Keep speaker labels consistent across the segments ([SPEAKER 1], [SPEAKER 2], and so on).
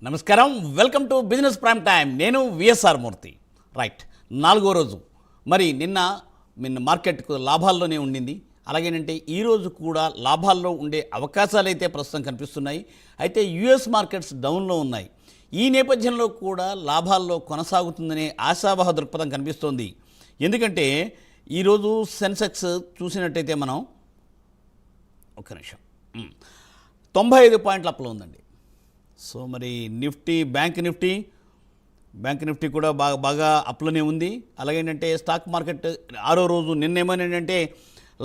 [SPEAKER 1] నమస్కారం, welcome to business prime time. నేను VSR మూర్తి. Right, 4వ రోజు. మరి నిన్న మార్కెట్కు లాభాల్లోనే ఉండింది. అలాగేనంటే ఈరోజు కూడా లాభాల్లో ఉండే అవకాశాలు అయితే ప్రస్తుతం కనిపిస్తున్నాయి. అయితే యుఎస్ మార్కెట్స్ డౌన్లో ఉన్నాయి. ఈ నేపథ్యంలో కూడా లాభాల్లో కొనసాగుతుందనే ఆశావహ దృక్పథం కనిపిస్తోంది. ఎందుకంటే ఈరోజు సెన్సెక్స్ చూసినట్టయితే మనం ఒక్క నిమిషం 95 పాయింట్ల అప్లో ఉందండి. సో మరి బ్యాంక్ నిఫ్టీ కూడా బాగా అప్లోనే ఉంది. అలాగేంటంటే స్టాక్ మార్కెట్ 6వ రోజు నిన్నేమోనంటే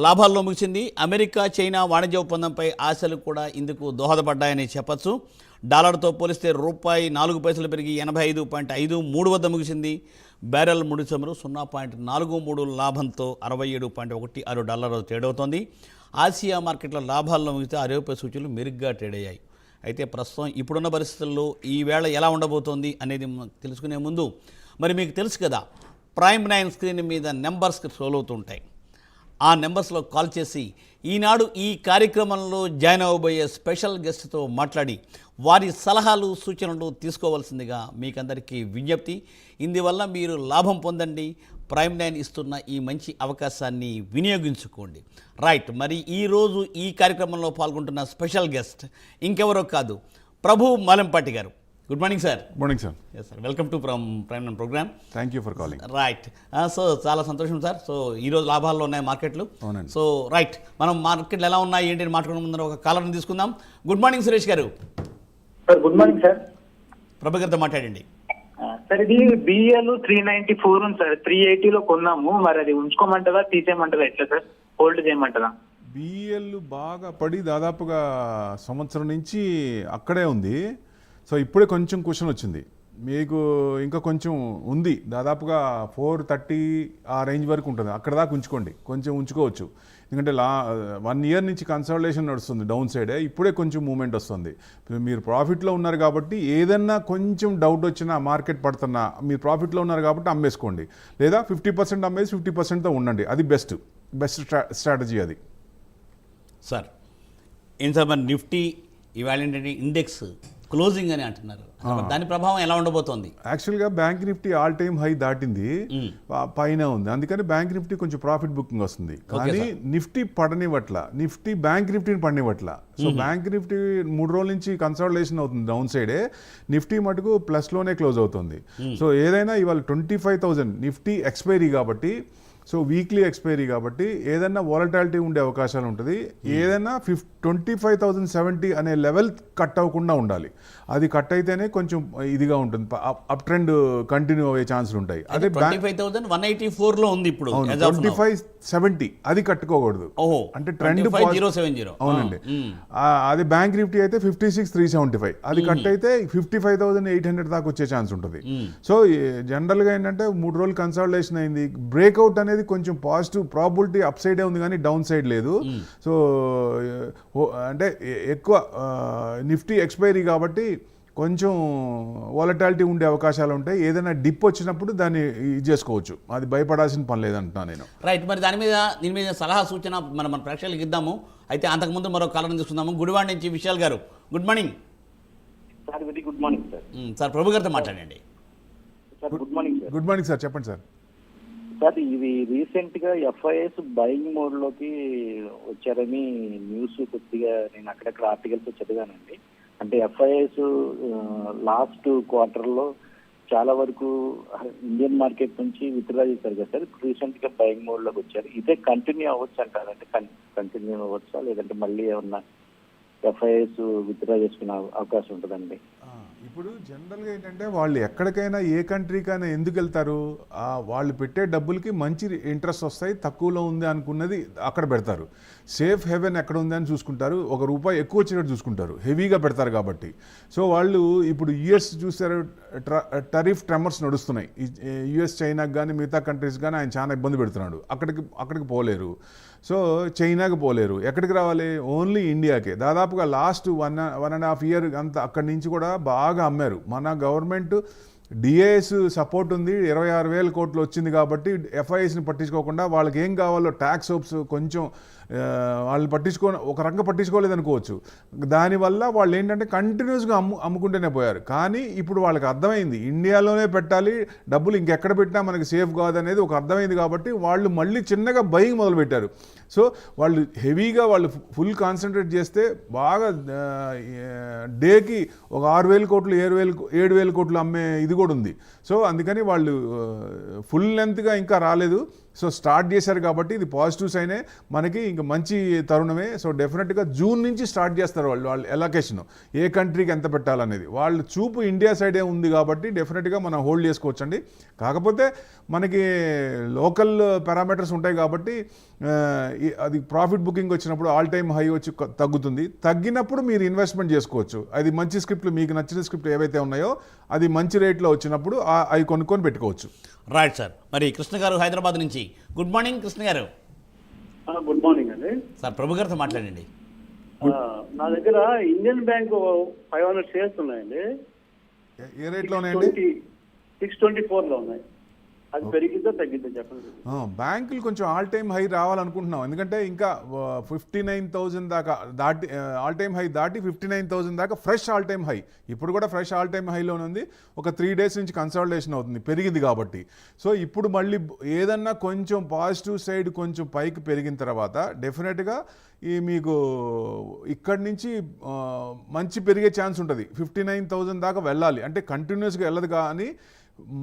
[SPEAKER 1] లాభాల్లో ముగిసింది. అమెరికా చైనా వాణిజ్య ఒప్పందంపై ఆశలు కూడా ఇందుకు దోహదపడ్డాయని చెప్పచ్చు. డాలర్తో పోలిస్తే రూపాయి 4 పైసలు పెరిగి 85.53 వద్ద ముగిసింది. బ్యారెల్ ముడి చమురు 0.43 లాభంతో $67.16 ట్రేడ్ అవుతోంది. ఆసియా మార్కెట్ల లాభాల్లో ముగిస్తే ఐరోపా సూచీలు మెరుగ్గా ట్రేడ్ అయ్యాయి. అయితే ప్రస్తుతం ఇప్పుడున్న పరిస్థితుల్లో ఈ వేళ ఎలా ఉండబోతోంది అనేది తెలుసుకునే ముందు మరి మీకు తెలుసు కదా, ప్రైమ్ 9 స్క్రీన్ మీద నెంబర్స్ స్క్రోల్ అవుతుంటాయి. ఆ నెంబర్స్లో కాల్ చేసి ఈనాడు ఈ కార్యక్రమంలో జాయిన్ అవ్వబోయే స్పెషల్ గెస్ట్తో మాట్లాడి వారి సలహాలు సూచనలు తీసుకోవాల్సిందిగా మీకందరికీ విజ్ఞప్తి. ఇందువల్ల మీరు లాభం పొందండి. ప్రైమ్ 9 ఇస్తున్న ఈ మంచి అవకాశాన్ని వినియోగించుకోండి. రైట్, మరి ఈరోజు ఈ కార్యక్రమంలో పాల్గొంటున్న స్పెషల్ గెస్ట్ ఇంకెవరో కాదు, ప్రభు మాలెంపాటి గారు. Good morning sir.
[SPEAKER 2] Morning sir.
[SPEAKER 1] Yes sir, welcome to prime 9 program.
[SPEAKER 2] Thank you for calling.
[SPEAKER 1] Right, so చాలా సంతోషం సార్. సో ఈరోజు లాభాల్లో ఉన్నాయి మార్కెట్లు.
[SPEAKER 2] అవునండి.
[SPEAKER 1] సో రైట్, మనం మార్కెట్లు ఎలా ఉన్నాయి ఏంటి అని మాట్లాడుకునే ముందర ఒక కాలర్ని తీసుకుందాం. Good morning Suresh garu.
[SPEAKER 3] Sir good morning sir.
[SPEAKER 1] Prabhu గారితో మాట్లాడండి.
[SPEAKER 3] సార్ ఇది బిఎల్ 394 ఉంది సార్. 380లో కొన్నాము. మరి అది ఉంచుకోమంటారా తీసేయమంటారా, ఎట్లా సార్? హోల్డ్ చేయమంటారా?
[SPEAKER 2] బిఎల్ బాగా పడి దాదాపుగా సంవత్సరం నుంచి అక్కడే ఉంది. సో ఇప్పుడే కొంచెం క్వశ్చన్ వచ్చింది మీకు. ఇంకా కొంచెం ఉంది, దాదాపుగా 430 ఆ రేంజ్ వరకు ఉంటుంది. అక్కడ దాకా ఉంచుకోండి, కొంచెం ఉంచుకోవచ్చు. ఎందుకంటే 1 ఇయర్ నుంచి కన్సల్టేషన్ నడుస్తుంది డౌన్ సైడే. ఇప్పుడే కొంచెం మూమెంట్ వస్తుంది. మీరు ప్రాఫిట్లో ఉన్నారు కాబట్టి ఏదన్నా కొంచెం డౌట్ వచ్చినా మార్కెట్ పడుతున్నా మీరు ప్రాఫిట్లో ఉన్నారు కాబట్టి అమ్మేసుకోండి. లేదా 50% అమ్మేసి 50%తో ఉండండి. అది బెస్ట్ స్ట్రాటజీ అది.
[SPEAKER 1] సార్ ఏం సార్, మరి నిఫ్టీ ఇవాళ ఏంటంటే ఇండెక్స్ క్లోజింగ్ అని అంటున్నారు. దాని ప్రభావం ఎలా ఉండబోతోంది?
[SPEAKER 2] యాక్చువల్గా bank Nifty all time high దాటింది, పైన ఉంది. అందుకని బ్యాంక్ నిఫ్టీ కొంచెం ప్రాఫిట్ బుకింగ్ వస్తుంది. కానీ నిఫ్టీ పడనివట్ల, నిఫ్టీ బ్యాంక్ నిఫ్టీని పడనివట్ల. సో బ్యాంక్ నిఫ్టీ 3 రోజుల నుంచి కన్సల్టేషన్ అవుతుంది డౌన్ సైడే. నిఫ్టీ మటుకు ప్లస్లోనే క్లోజ్ అవుతుంది. సో ఏదైనా ఇవాళ 25,000 నిఫ్టీ ఎక్స్పైరీ కాబట్టి, సో వీక్లీ ఎక్స్పైరీ కాబట్టి ఏదైనా వాలటాలిటీ ఉండే అవకాశాలు ఉంటుంది. ఏదైనా 25,070 అనే లెవెల్ కట్ అవ్వకుండా ఉండాలి. అది కట్ అయితేనే కొంచెం ఇదిగా ఉంటుంది, అప్ ట్రెండ్ కంటిన్యూ అయ్యే ఛాన్సులు ఉంటాయి. అదే
[SPEAKER 1] 25,184లో ఉంది ఇప్పుడు.
[SPEAKER 2] 25,70 అది కట్టుకోకూడదు. అంటే ట్రెండ్
[SPEAKER 1] 25,070.
[SPEAKER 2] అవునండి. అదే బ్యాంక్ నిఫ్టీ అయితే 56,375 అది కట్ అయితే 55,800 దాకా వచ్చే ఛాన్స్ ఉంటుంది. సో జనరల్గా ఏంటంటే 3 రోజులు కన్సల్టేషన్ అయింది. బ్రేక్అవుట్ అనేది కొంచెం పాజిటివ్ ప్రాబిలిటీ అప్ సైడే ఉంది కానీ డౌన్ సైడ్ లేదు. సో అంటే ఎక్కువ నిఫ్టీ ఎక్స్పైరీ కాబట్టి కొంచెం వాలటాలిటీ ఉండే అవకాశాలు ఉంటాయి. ఏదైనా డిప్ వచ్చినప్పుడు దాన్ని ఇది చేసుకోవచ్చు. అది భయపడాల్సిన పని లేదంటున్నా నేను.
[SPEAKER 1] రైట్, మరి దీని మీద సలహా సూచన మన ప్రేక్షకులకు ఇద్దాము. అయితే అంతకుముందు మరో కాలం తీసుకుందాము. గుడివాడ నుంచి Vishal garu. Good morning
[SPEAKER 3] sir. Very good morning sir.
[SPEAKER 1] Sir Prabhu గారితో మాట్లాడండి.
[SPEAKER 3] Sir good morning sir.
[SPEAKER 2] Good morning sir, చెప్పండి సార్.
[SPEAKER 3] సార్ ఇది రీసెంట్ గా ఎఫ్ఐఎస్ బయింగ్ మోడ్ లోకి వచ్చారని న్యూస్ కొద్దిగా నేను అక్కడక్కడ ఆర్టికల్స్ చదివానండి. అంటే ఎఫ్ఐఎస్ లాస్ట్ క్వార్టర్ లో చాలా వరకు ఇండియన్ మార్కెట్ నుంచి విత్డ్రా చేశారు కదా సార్. రీసెంట్ గా బయింగ్ మోడ్ లోకి వచ్చారు. ఇదే కంటిన్యూ అవ్వచ్చు అంటారు. అంటే కంటిన్యూ అవ్వచ్చా, లేదంటే మళ్ళీ ఏమన్నా ఎఫ్ఐఎస్ విత్డ్రా చేసుకునే అవకాశం ఉంటుందండి?
[SPEAKER 2] ఇప్పుడు జనరల్గా ఏంటంటే వాళ్ళు ఎక్కడికైనా ఏ కంట్రీకైనా ఎందుకు వెళ్తారు, వాళ్ళు పెట్టే డబ్బులకి మంచి ఇంట్రెస్ట్ వస్తాయి, తక్కువలో ఉంది అనుకున్నది అక్కడ పెడతారు. సేఫ్ హెవెన్ ఎక్కడ ఉంది అని చూసుకుంటారు. ₹1 ఎక్కువ వచ్చేటట్టు చూసుకుంటారు, హెవీగా పెడతారు కాబట్టి. సో వాళ్ళు ఇప్పుడు యుఎస్ చూసారు, టరిఫ్ ట్రెమర్స్ నడుస్తున్నాయి. యుఎస్ చైనాకి కానీ మిగతా కంట్రీస్ కానీ ఆయన చాలా ఇబ్బంది పెడుతున్నాడు. అక్కడికి పోలేరు. సో చైనాకి పోలేరు. ఎక్కడికి రావాలి? ఓన్లీ ఇండియాకే. దాదాపుగా లాస్ట్ 1.5 ఇయర్ అంతా అక్కడి నుంచి కూడా బాగా అమ్మారు. మన గవర్నమెంట్ డిఏఎస్ సపోర్ట్ ఉంది, 26,000 కోట్లు వచ్చింది కాబట్టి ఎఫ్ఐఎస్ని పట్టించుకోకుండా వాళ్ళకి ఏం కావాలో ట్యాక్స్ హోప్స్ కొంచెం వాళ్ళు ఒక రకంగా పట్టించుకోలేదు అనుకోవచ్చు. దానివల్ల వాళ్ళు ఏంటంటే కంటిన్యూస్గా అమ్ముకుంటూనే పోయారు. కానీ ఇప్పుడు వాళ్ళకి అర్థమైంది ఇండియాలోనే పెట్టాలి, డబ్బులు ఇంకెక్కడ పెట్టినా మనకి సేఫ్ కాదనేది ఒక అర్థమైంది కాబట్టి వాళ్ళు మళ్ళీ చిన్నగా బయింగ్ మొదలుపెట్టారు. సో వాళ్ళు హెవీగా వాళ్ళు ఫుల్ కాన్సన్ట్రేట్ చేస్తే బాగా డేకి ఒక 6,000 కోట్లు 7,000 కోట్లు అమ్మే ఇది కూడా ఉంది. సో అందుకని వాళ్ళు ఫుల్ లెంత్గా ఇంకా రాలేదు. సో స్టార్ట్ చేశారు కాబట్టి ఇది పాజిటివ్ సైనే, మనకి ఇంకా మంచి తరుణమే. సో డెఫినెట్గా జూన్ నుంచి స్టార్ట్ చేస్తారు వాళ్ళు ఎలొకేషన్, ఏ కంట్రీకి ఎంత పెట్టాలనేది. వాళ్ళు చూపు ఇండియా సైడే ఉంది కాబట్టి డెఫినెట్గా మనం హోల్డ్ చేసుకోవచ్చండి. కాకపోతే మనకి లోకల్ పారామీటర్స్ ఉంటాయి కాబట్టి అది ప్రాఫిట్ బుకింగ్ వచ్చినప్పుడు ఆల్ టైమ్ హై వచ్చి తగ్గుతుంది. తగ్గినప్పుడు మీరు ఇన్వెస్ట్మెంట్ చేసుకోవచ్చు. అది మంచి స్క్రిప్ట్లు, మీకు నచ్చిన స్క్రిప్ట్ ఏవైతే ఉన్నాయో అది మంచి రేట్లో వచ్చినప్పుడు అవి కొనుక్కొని పెట్టుకోవచ్చు.
[SPEAKER 1] Right sir. మరి కృష్ణ గారు హైదరాబాద్ నుంచి. గుడ్ మార్నింగ్ కృష్ణ గారు.
[SPEAKER 4] గుడ్ మార్నింగ్ అండి
[SPEAKER 1] సార్ ప్రభు గారితో మాట్లాడండి.
[SPEAKER 4] నా దగ్గర ఇండియన్ బ్యాంక్ 500 షేర్స్ ఉన్నాయండి.
[SPEAKER 2] ఏ రేట్లో ఉన్నాయండి?
[SPEAKER 4] 624 లో ఉన్నాయి. అది పెరిగిద్దా తగ్గిద్దా చెప్పండి.
[SPEAKER 2] బ్యాంకులు కొంచెం ఆల్ టైమ్ హై రావాలనుకుంటున్నాం. ఎందుకంటే ఇంకా 59,000 దాకా దాటి ఆల్ టైమ్ హై దాటి 59,000 దాకా ఫ్రెష్ ఆల్ టైమ్ హై. ఇప్పుడు కూడా ఫ్రెష్ ఆల్ టైమ్ హైలోనే ఉంది. ఒక 3 డేస్ నుంచి కన్సాలిడేషన్ అవుతుంది పెరిగింది కాబట్టి. సో ఇప్పుడు మళ్ళీ ఏదన్నా కొంచెం పాజిటివ్ సైడ్ కొంచెం పైకి పెరిగిన తర్వాత డెఫినెట్గా మీకు ఇక్కడి నుంచి మంచి పెరిగే ఛాన్స్ ఉంటుంది. 59,000 దాకా వెళ్ళాలి అంటే కంటిన్యూస్గా వెళ్ళదు. కానీ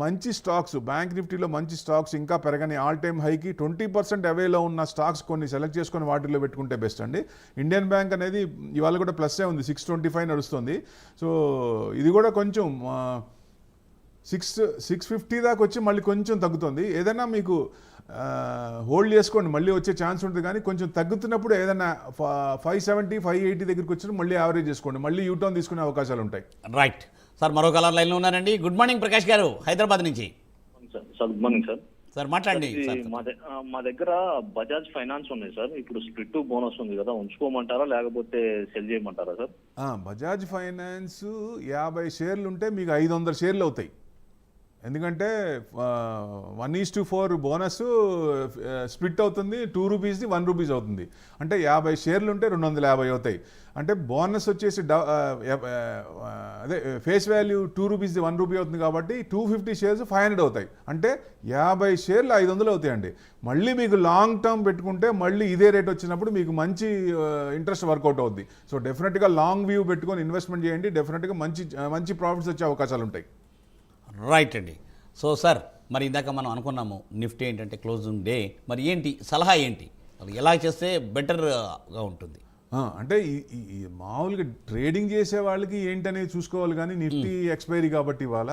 [SPEAKER 2] మంచి స్టాక్స్, బ్యాంక్ నిఫ్టీలో మంచి స్టాక్స్ ఇంకా పెరగని ఆల్ టైమ్ హైకి 20% అవేలో ఉన్న స్టాక్స్ కొన్ని సెలెక్ట్ చేసుకొని వాటిల్లో పెట్టుకుంటే బెస్ట్ అండి. ఇండియన్ బ్యాంక్ అనేది ఇవాళ కూడా ప్లస్సే ఉంది, 625 నడుస్తుంది. సో ఇది కూడా కొంచెం 650 దాకా వచ్చి మళ్ళీ కొంచెం తగ్గుతుంది. ఏదైనా మీకు హోల్డ్ చేసుకోండి, మళ్ళీ వచ్చే ఛాన్స్ ఉంటుంది. కానీ కొంచెం తగ్గుతున్నప్పుడు ఏదైనా 570, 580 దగ్గరికి వచ్చిన మళ్ళీ యావరేజ్ చేసుకోండి, మళ్ళీ యూటర్న్ తీసుకునే అవకాశాలు ఉంటాయి.
[SPEAKER 1] Right sir. మరో కలర్ లైన్లో ఉన్నారండి. గుడ్ మార్నింగ్ ప్రకాష్ గారు హైదరాబాద్ నుంచి.
[SPEAKER 3] Sir good morning sir.
[SPEAKER 1] Sir మాట్లాడండి.
[SPEAKER 3] మా దగ్గర బజాజ్ ఫైనాన్స్ ఉంది సార్. ఇప్పుడు స్ప్లిట్ బోనస్ ఉంది కదా, ఉంచుకోమంటారా లేకపోతే సెల్ చేయమంటారా సార్?
[SPEAKER 2] బజాజ్ ఫైనాన్స్ 50 షేర్లు ఉంటే మీకు 500 షేర్లు అవుతాయి. ఎందుకంటే 1:4 బోనస్ స్ప్లిట్ అవుతుంది. 2 రూపీస్ది 1 రూపీస్ అవుతుంది. అంటే 50 షేర్లు ఉంటే 250 అవుతాయి. అంటే బోనస్ వచ్చేసి అదే ఫేస్ వాల్యూ 2 రూపీస్ది 1 రూపీ అవుతుంది కాబట్టి 250 షేర్స్ 500 అవుతాయి. అంటే 50 షేర్లు 500 అవుతాయండి. మళ్ళీ మీకు లాంగ్ టర్మ్ పెట్టుకుంటే మళ్ళీ ఇదే రేట్ వచ్చినప్పుడు మీకు మంచి ఇంట్రెస్ట్ వర్కౌట్ అవుద్ది. సో డెఫినెట్గా లాంగ్ వ్యూ పెట్టుకొని ఇన్వెస్ట్మెంట్ చేయండి. డెఫినెట్గా మంచి ప్రాఫిట్స్ వచ్చే అవకాశాలు ఉంటాయి.
[SPEAKER 1] రైట్ అండి. సో సార్, మరి ఇందాక మనం అనుకున్నాము నిఫ్టీ ఏంటంటే క్లోజింగ్ డే, మరి ఏంటి సలహా ఏంటి, అది ఎలా చేస్తే బెటర్గా ఉంటుంది?
[SPEAKER 2] అంటే ఈ మామూలుగా ట్రేడింగ్ చేసే వాళ్ళకి ఏంటనేది చూసుకోవాలి. కానీ నిఫ్టీ ఎక్స్పైరీ కాబట్టి ఇవాళ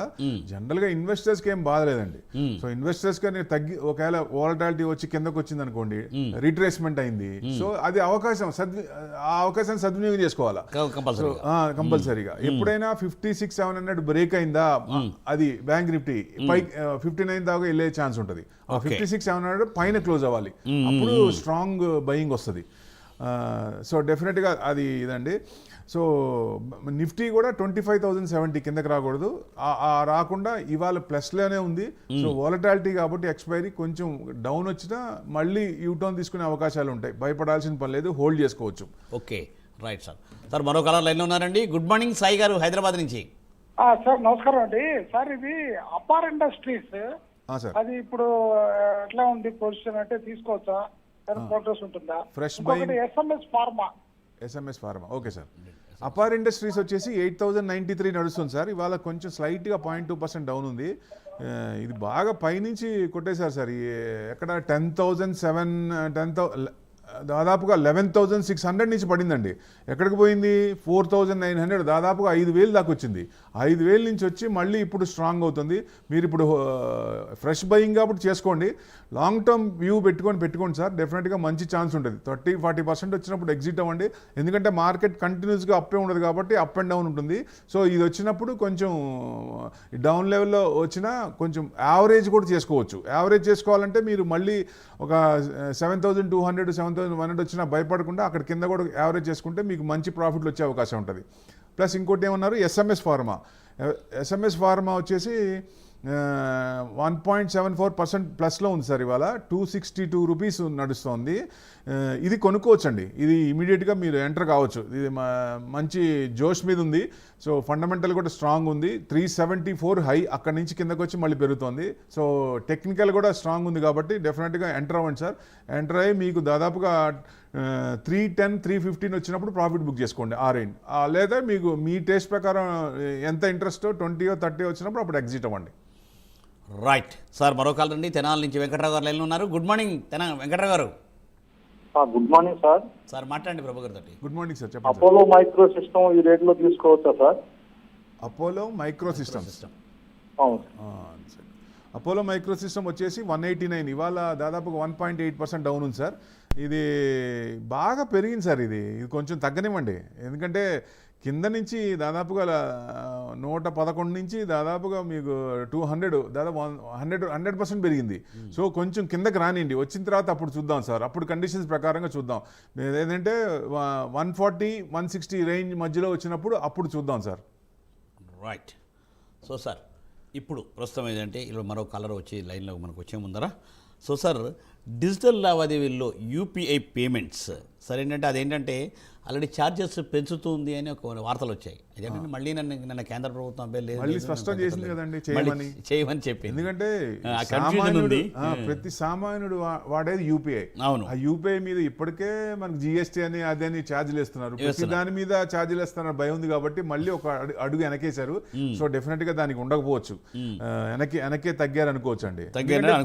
[SPEAKER 2] జనరల్గా ఇన్వెస్టర్స్కి ఏం బాధలేదండి. సో ఇన్వెస్టర్స్కి తగ్గి ఒకవేళ వాలటాలిటీ వచ్చి కిందకు వచ్చింది అనుకోండి, రిట్రేస్మెంట్ అయింది. సో అది ఆ అవకాశాన్ని సద్వినియోగం చేసుకోవాలా కంపల్సరీగా. ఎప్పుడైనా 56,700 బ్రేక్ అయిందా, అది బ్యాంక్ నిఫ్టీ 59 దాకా వెళ్ళే ఛాన్స్ ఉంటుంది. 56,700 పైన క్లోజ్ అవ్వాలి, అప్పుడు స్ట్రాంగ్ బయింగ్ వస్తుంది. సో డెఫినెట్గా అది ఇదండి. సో నిఫ్టీ కూడా 25,070 కిందకి రాకూడదు, రాకుండా ఇవాళ ప్లస్లోనే ఉంది. సో వాలటాలిటీ కాబట్టి ఎక్స్పైరీ కొంచెం డౌన్ వచ్చినా మళ్ళీ యూటర్న్ తీసుకునే అవకాశాలు ఉంటాయి. భయపడాల్సిన పని లేదు, హోల్డ్ చేసుకోవచ్చు.
[SPEAKER 1] Okay right sir. సార్ మరో కలర్ లైన్లో ఉన్నారండి. గుడ్ మార్నింగ్ సాయి గారు హైదరాబాద్ నుంచి.
[SPEAKER 5] సార్ నమస్కారం అండి. సార్ ఇది అపార్ ఇండస్ట్రీస్, అది ఇప్పుడు ఎట్లా ఉంది పొజిషన్, అంటే తీసుకోవచ్చా, ప్రోగ్రెస్ ఉంటుందా?
[SPEAKER 2] Fresh buying. SMS pharma okay sir. Apar industries వచ్చేసి 8,093 నడుస్తుంది సార్. ఇవాళ కొంచెం స్లైట్గా 0.2% డౌన్ ఉంది. ఇది బాగా పైనుంచి కొట్టేశారు సార్. ఎక్కడ 10,007 దాదాపుగా 11,600 నుంచి పడిందండి. ఎక్కడికి పోయింది? 4,900, దాదాపుగా 5,000 దాకా వచ్చింది. 5,000 నుంచి వచ్చి మళ్ళీ ఇప్పుడు స్ట్రాంగ్ అవుతుంది. మీరు ఇప్పుడు ఫ్రెష్ బయింగ్ కాబట్టి చేసుకోండి. లాంగ్ టర్మ్ వ్యూ పెట్టుకోండి సార్. డెఫినెట్గా మంచి ఛాన్స్ ఉంటుంది. 30-40% వచ్చినప్పుడు ఎగ్జిట్ అవ్వండి. ఎందుకంటే మార్కెట్ కంటిన్యూస్గా అప్పే ఉండదు కాబట్టి అప్ అండ్ డౌన్ ఉంటుంది. సో ఇది వచ్చినప్పుడు కొంచెం డౌన్ లెవెల్లో వచ్చినా కొంచెం యావరేజ్ కూడా చేసుకోవచ్చు. యావరేజ్ చేసుకోవాలంటే మీరు మళ్ళీ ఒక 7,200, 7,100 వచ్చినా భయపడకుండా అక్కడ కింద కూడా యావరేజ్ చేసుకుంటే మీకు మంచి ప్రాఫిట్లు వచ్చే అవకాశం ఉంటుంది. ప్లస్ ఇంకోటి ఏమన్నారు, ఎస్ఎంఎస్ ఫార్మా. ఎస్ఎంఎస్ ఫార్మా వచ్చేసి 1.74% ప్లస్లో ఉంది సార్. ఇవాళ 262 రూపీస్ నడుస్తోంది. ఇది కొనుక్కోవచ్చండి. ఇది ఇమీడియట్గా మీరు ఎంటర్ కావచ్చు. ఇది మంచి జోష్ మీద ఉంది. సో ఫండమెంటల్ కూడా స్ట్రాంగ్ ఉంది. 374 హై, అక్కడి నుంచి కిందకు వచ్చి మళ్ళీ పెరుగుతోంది. సో టెక్నికల్ కూడా స్ట్రాంగ్ ఉంది కాబట్టి డెఫినెట్గా ఎంటర్ అవ్వండి సార్. ఎంటర్ అయ్యి మీకు దాదాపుగా 310, 315 వచ్చినప్పుడు ప్రాఫిట్ బుక్ చేసుకోండి ఆ రేంజ్. లేదా మీకు మీ టేస్ట్ ప్రకారం ఎంత ఇంట్రెస్ట్ 20 or 30 వచ్చినప్పుడు అప్పుడు ఎగ్జిట్ అవ్వండి.
[SPEAKER 1] రైట్ సార్, మరో కాల్ రండి. తెనాల నుంచి వెంకట్రావు గారు లైన్లో ఉన్నారు. గుడ్ మార్నింగ్ వెంకట్రావు గారు.
[SPEAKER 3] Good morning sir.
[SPEAKER 1] సార్ మాట్లాడండి ప్రభు గారు తోటి.
[SPEAKER 2] గుడ్ మార్నింగ్ సార్, చెప్పండి.
[SPEAKER 3] అపోలో మైక్రో సిస్టమ్ ఈ రేట్లో తీసుకోవచ్చా సార్?
[SPEAKER 2] Apollo micro systems.
[SPEAKER 3] అవును.
[SPEAKER 2] అపోలో మైక్రో సిస్టమ్ వచ్చేసి 189, ఇవాళ దాదాపుగా 1.8% డౌన్ ఉంది సార్. ఇది బాగా పెరిగింది సార్. ఇది కొంచెం తగ్గనివ్వండి. ఎందుకంటే కింద నుంచి దాదాపుగా 111 నుంచి దాదాపుగా మీకు 200, దాదాపు 100% పెరిగింది. సో కొంచెం కిందకి రానివ్వండి, వచ్చిన తర్వాత అప్పుడు చూద్దాం సార్. అప్పుడు కండిషన్స్ ప్రకారంగా చూద్దాం. ఏదంటే 140, 160 రేంజ్ మధ్యలో వచ్చినప్పుడు అప్పుడు చూద్దాం సార్.
[SPEAKER 1] రైట్. సో సార్, ఇప్పుడు ప్రస్తుతం ఏంటంటే ఇలా మరో కలర్ వచ్చి లైన్లో మనకు వచ్చే ముందర. సో సార్, డిజిటల్ లావాదేవీల్లో యూపీఐ పేమెంట్స్ సార్ ఏంటంటే అదేంటంటే ఆల్రెడీ ఛార్జెస్ పెంచుతుంది అని ఒక వార్తలు వచ్చాయి. అదేంటంటే మళ్ళీ నన్ను కేంద్ర ప్రభుత్వం
[SPEAKER 2] మళ్ళీ స్పష్టం చేసింది కదండి
[SPEAKER 1] చేయమని చెప్పి.
[SPEAKER 2] ఎందుకంటే ప్రతి సామాన్యుడు వాడేది యూపీఐ.
[SPEAKER 1] అవును.
[SPEAKER 2] ఆ యూపీఐ మీద ఇప్పటికే మనకు జిఎస్టీ అని అదని ఛార్జీలు వేస్తున్నారు. ప్రతి దాని మీద ఛార్జీలు వేస్తున్నారు భయం ఉంది కాబట్టి మళ్ళీ ఒక అడుగు వెనకేశారు. సో డెఫినెట్ గా దానికి ఉండకపోవచ్చు, వెనకే తగ్గారు అనుకోవచ్చు అండి.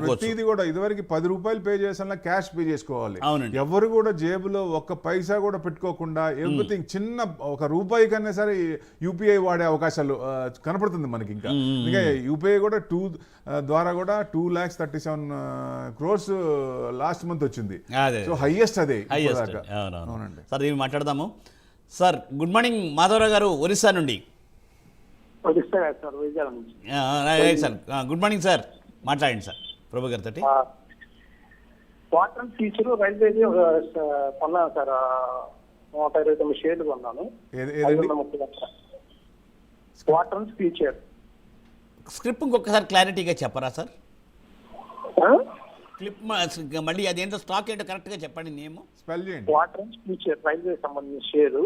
[SPEAKER 2] ప్రతిది కూడా ఇదివరకు 10 రూపాయలు పే చేసాల క్యాష్ పే చేసుకోవాలి. ఎవరు కూడా జేబులో ఒక్క పైసా కూడా పెట్టుకోకుండా ఎవ్రీథింగ్ చిన్న ఒక రూపాయి కన్నా సరే యూపీఐ వాడే అవకాశాలు కనపడుతుంది మనకి. ఇంకా యూపీఐ కూడా ద్వారా కూడా 2,37 crores లాస్ట్ మంత్ వచ్చింది. సో హైయెస్ట్ అదే.
[SPEAKER 1] అవునండి సార్, దీన్ని మాట్లాడదాము. సార్ గుడ్ మార్నింగ్ మాధవరావు గారు, ఒరిస్సా నుండి. సార్ గుడ్ మార్నింగ్ సార్, మాట్లాడండి సార్ ప్రభు గారితో.
[SPEAKER 5] క్వార్టర్ ఫీచర్ రైల్వేది కొన్నాను సార్, 129 షేర్లు కొన్నాను. క్వార్టర్ ఫీచర్
[SPEAKER 1] స్క్రిప్ట్ ఇంకొకసారి క్లారిటీగా చెప్పరా సార్? క్లిప్ మళ్ళీ అదేంటో స్టాక్ ఏంటో కరెక్ట్గా చెప్పండి. నేమ్
[SPEAKER 2] స్పెల్ చేయండి.
[SPEAKER 5] క్వార్టర్ ఫీచర్ రైల్వే సంబంధించిన షేర్లు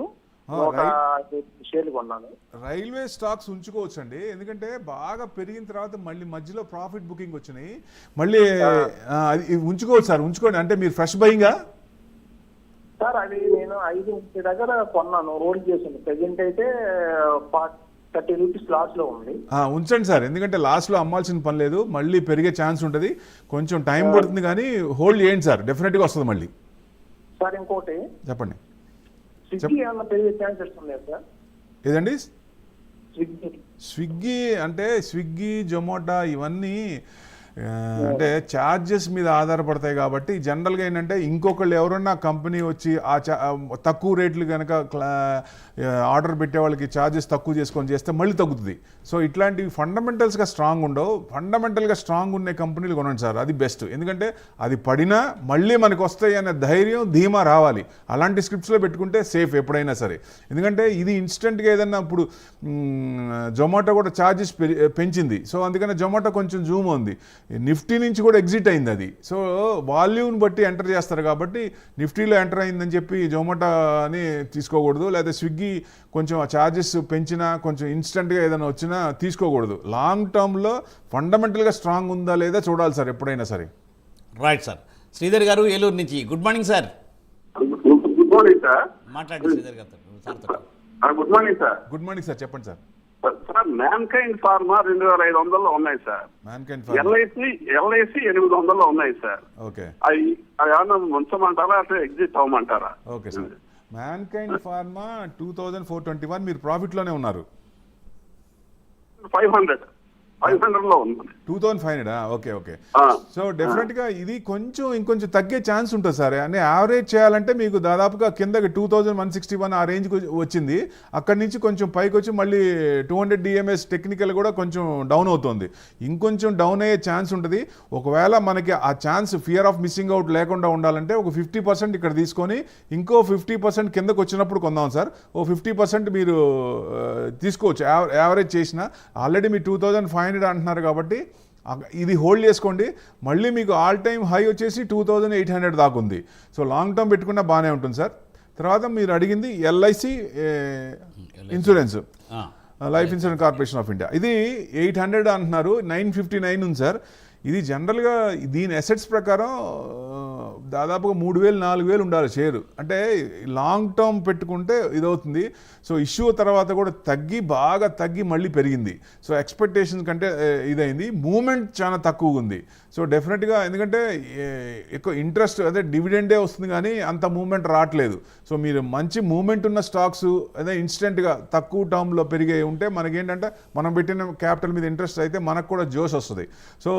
[SPEAKER 5] కొన్నాను.
[SPEAKER 2] రైల్వే స్టాక్స్ ఉంచుకోవచ్చు అండి, ఎందుకంటే బాగా పెరిగిన తర్వాత మళ్ళీ మధ్యలో ప్రాఫిట్ బుకింగ్ వచ్చినాయి. మళ్ళీ ఉంచుకోవచ్చు సార్, ఉంచుకోండి. అంటే మీరు ఫ్రెష్ బయింగా
[SPEAKER 5] సార్? అది నేను 5 దగ్గర కొన్నాను, రోల్ చేసాను. ప్రెజెంట్ అయితే 30 రూపీస్ లాస్ లో ఉంది.
[SPEAKER 2] ఉంచండి సార్, ఎందుకంటే లాస్ట్ లో అమ్మాల్సిన పని లేదు. మళ్ళీ పెరిగే ఛాన్స్ ఉంటుంది, కొంచెం టైం పడుతుంది, కానీ హోల్డ్ చేయండి సార్, డెఫినెట్ గా వస్తుంది మళ్ళీ.
[SPEAKER 5] సార్ ఇంకోటి
[SPEAKER 2] చెప్పండి.
[SPEAKER 5] స్విగ్గీ ఏమన్నా పెరిగే ఛాన్సెస్ ఉన్నాయా సార్?
[SPEAKER 2] ఏదండి?
[SPEAKER 5] స్విగ్గీ.
[SPEAKER 2] స్విగ్గీ అంటే స్విగ్గీ, జొమాటో ఇవన్నీ అంటే ఛార్జెస్ మీద ఆధారపడతాయి కాబట్టి జనరల్గా ఏంటంటే ఇంకొకళ్ళు ఎవరన్నా కంపెనీ వచ్చి ఆ తక్కువ రేట్లు కనుక ఆర్డర్ పెట్టే వాళ్ళకి ఛార్జెస్ తక్కువ చేసుకొని చేస్తే మళ్ళీ తగ్గుతుంది. సో ఇట్లాంటివి ఫండమెంటల్స్గా స్ట్రాంగ్ ఉండవు. ఫండమెంటల్గా స్ట్రాంగ్ ఉన్న కంపెనీలు కొనండి సార్, అది బెస్ట్. ఎందుకంటే అది పడినా మళ్ళీ మనకు వస్తాయి అనే ధైర్యం, ధీమా రావాలి. అలాంటి స్క్రిప్ట్స్లో పెట్టుకుంటే సేఫ్ ఎప్పుడైనా సరే. ఎందుకంటే ఇది ఇన్స్టెంట్గా ఏదన్నా ఇప్పుడు జొమాటో కూడా ఛార్జెస్ పెంచింది. సో అందుకని జొమాటో కొంచెం జూమ్ ఉంది. నిఫ్టీ నుంచి కూడా ఎగ్జిట్ అయింది అది. సో వాల్యూమ్ని బట్టి ఎంటర్ చేస్తారు కాబట్టి నిఫ్టీలో ఎంటర్ అయిందని చెప్పి జొమాటోని తీసుకోకూడదు, లేదా స్విగ్గీ కొంచెం ఛార్జెస్ పెంచినా కొంచెం ఇన్స్టెంట్గా ఏదైనా వచ్చినా తీసుకోకూడదు. లాంగ్ టర్మ్లో ఫండమెంటల్గా స్ట్రాంగ్ ఉందా లేదా చూడాలి సార్ ఎప్పుడైనా సరే.
[SPEAKER 1] Right sir. శ్రీధర్ గారు ఏలూరు నుంచి. Good morning sir.
[SPEAKER 4] Good morning sir.
[SPEAKER 1] మాట్లాడండి శ్రీధర్ గారు.
[SPEAKER 4] Good morning sir.
[SPEAKER 2] Good morning sir, చెప్పండి సార్.
[SPEAKER 4] సార్ మ్యాన్కైండ్ ఫార్మా 2500 ఉన్నాయి సార్. ఎల్ఐసి 800 ఉన్నాయి సార్.
[SPEAKER 2] ఓకే,
[SPEAKER 4] అవి ఏమన్నా ఉంచమంటారా అట్లా ఎగ్జిట్ అవ్వమంటారా?
[SPEAKER 2] Okay sir. మ్యాన్కైండ్ ఫార్మా 2421 మీరు ప్రాఫిట్ లోనే ఉన్నారు.
[SPEAKER 4] 500 500 లో ఉంది.
[SPEAKER 2] 2500 ఓకే ఓకే.
[SPEAKER 4] ఆ,
[SPEAKER 2] సో డెఫినెట్ గా ఇది ఇంకొంచెం తగ్గే ఛాన్స్ ఉంటుంది సార్. అంటే యావరేజ్ చేయాలంటే మీకు దాదాపుగా కిందకి 2161 ఆ రేంజ్ వచ్చింది. అక్కడి నుంచి కొంచెం పైకి వచ్చి మళ్ళీ 200 DMS టెక్నికల్ కూడా కొంచెం డౌన్ అవుతుంది. ఇంకొంచెం డౌన్ అయ్యే ఛాన్స్ ఉంటుంది. ఒకవేళ మనకి ఆ chance fear of missing out లేకుండా ఉండాలంటే ఒక 50% ఇక్కడ తీసుకొని ఇంకో 50% కిందకు వచ్చినప్పుడు కొందాం సార్. ఓ 50% మీరు తీసుకోవచ్చు యావరేజ్ చేసిన. ఆల్రెడీ మీరు 2500 అంటున్నారు కాబట్టి ఇది హోల్డ్ చేసుకోండి. మళ్ళీ మీకు ఆల్ టైమ్ హై వచ్చేసి 2800 దాకా ఉంది. సో లాంగ్ టర్మ్ పెట్టుకున్నా బాగానే ఉంటుంది సార్. తర్వాత మీరు అడిగింది LIC insurance, life insurance corporation of India. ఇది 800 అంటున్నారు, 959 ఉంది సార్. ఇది జనరల్గా దీని అసెట్స్ ప్రకారం దాదాపుగా 3000-4000 ఉండాలి షేరు. అంటే లాంగ్ టర్మ్ పెట్టుకుంటే ఇదవుతుంది. సో ఇష్యూ తర్వాత కూడా బాగా తగ్గి మళ్ళీ పెరిగింది. సో ఎక్స్పెక్టేషన్స్ కంటే ఇదైంది. మూమెంట్ చాలా తక్కువగా ఉంది. సో డెఫినెట్గా ఎందుకంటే ఎక్కువ ఇంట్రెస్ట్ అదే డివిడెండే వస్తుంది కానీ అంత మూమెంట్ రావట్లేదు. సో మీరు మంచి మూమెంట్ ఉన్న స్టాక్స్ అదే ఇన్స్టెంట్గా తక్కువ టర్మ్లో పెరిగే ఉంటే మనకేంటంటే మనం పెట్టిన క్యాపిటల్ మీద ఇంట్రెస్ట్ అయితే మనకు కూడా జోష్ వస్తుంది. సో